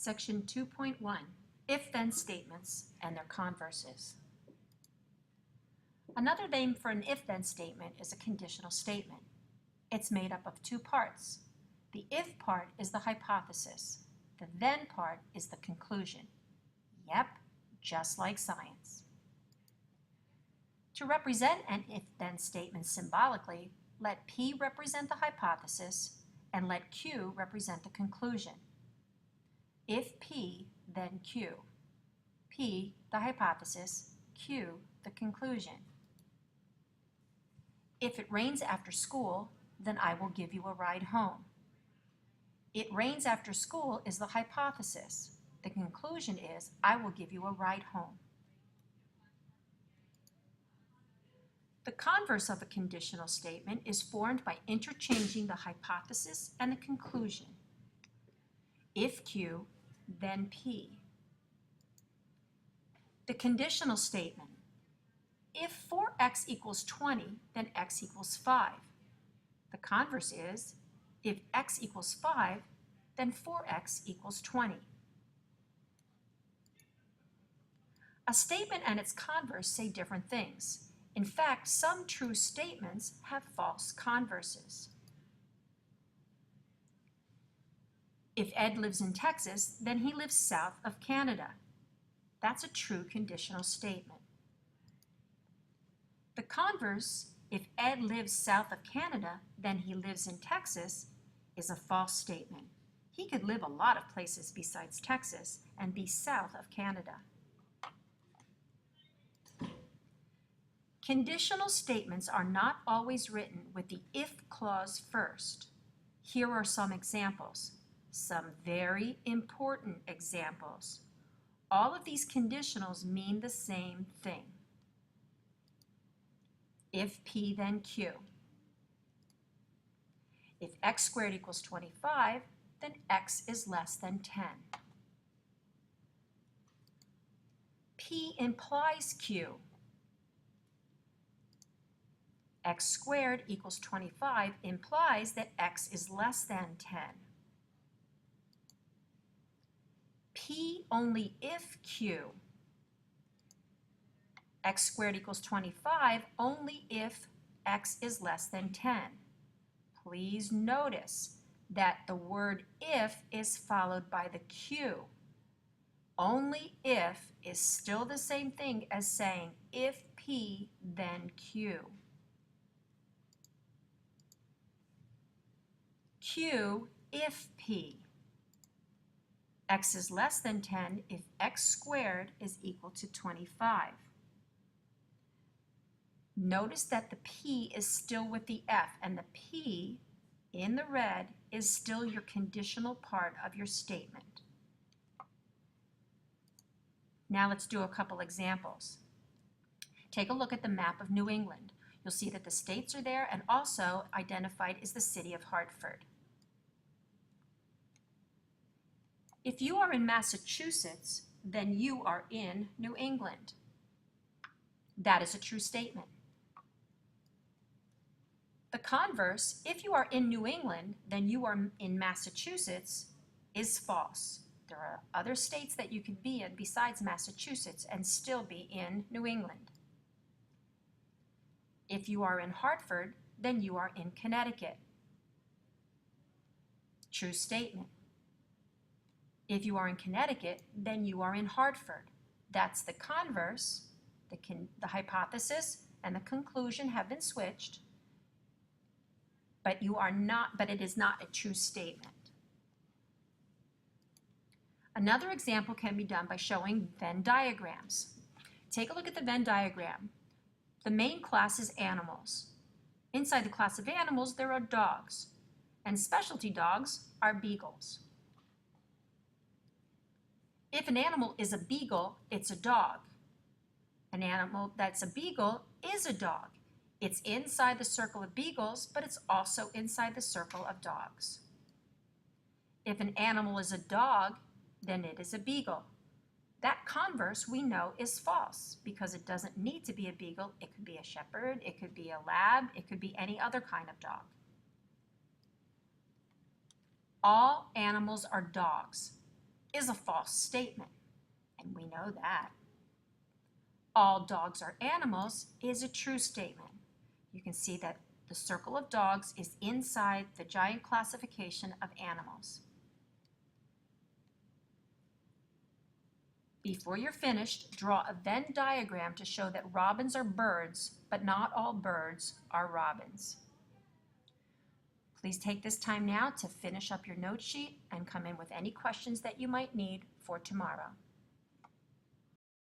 Section 2.1, If-Then Statements and Their Converses. Another name for an if-then statement is a conditional statement. It's made up of two parts. The if part is the hypothesis. The then part is the conclusion. Yep, just like science. To represent an if-then statement symbolically, let P represent the hypothesis and let Q represent the conclusion. If P, then Q. P, the hypothesis, Q, the conclusion. If it rains after school, then I will give you a ride home. It rains after school is the hypothesis. The conclusion is I will give you a ride home. The converse of a conditional statement is formed by interchanging the hypothesis and the conclusion. If Q, then P. The conditional statement. If 4x equals 20, then x equals 5. The converse is, if x equals 5, then 4x equals 20. A statement and its converse say different things. In fact, some true statements have false converses. If Ed lives in Texas, then he lives south of Canada. That's a true conditional statement. The converse, if Ed lives south of Canada, then he lives in Texas, is a false statement. He could live a lot of places besides Texas and be south of Canada. Conditional statements are not always written with the if clause first. Here are some examples, some very important examples. All of these conditionals mean the same thing. If P, then Q. If x squared equals 25, then x is less than 10. P implies Q. X squared equals 25 implies that x is less than 10. P only if Q. X squared equals 25 only if x is less than 10. Please notice that the word if is followed by the Q. Only if is still the same thing as saying if P, then Q. Q if P. X is less than 10 if x squared is equal to 25. Notice that the P is still with the F, and the P in the red is still your conditional part of your statement. Now let's do a couple examples. Take a look at the map of New England. You'll see that the states are there and also identified is the city of Hartford. If you are in Massachusetts, then you are in New England. That is a true statement. The converse, if you are in New England, then you are in Massachusetts, is false. There are other states that you can be in besides Massachusetts and still be in New England. If you are in Hartford, then you are in Connecticut. True statement. If you are in Connecticut, then you are in Hartford. That's the converse. The hypothesis and the conclusion have been switched, but it is not a true statement. Another example can be done by showing Venn diagrams. Take a look at the Venn diagram. The main class is animals. Inside the class of animals, there are dogs, and specialty dogs are beagles. If an animal is a beagle, it's a dog. An animal that's a beagle is a dog. It's inside the circle of beagles, but it's also inside the circle of dogs. If an animal is a dog, then it is a beagle. That converse we know is false because it doesn't need to be a beagle. It could be a shepherd, it could be a lab, it could be any other kind of dog. All animals are dogs. is a false statement, and we know that. All dogs are animals is a true statement. You can see that the circle of dogs is inside the giant classification of animals. Before you're finished, draw a Venn diagram to show that robins are birds, but not all birds are robins. Please take this time now to finish up your note sheet and come in with any questions that you might need for tomorrow.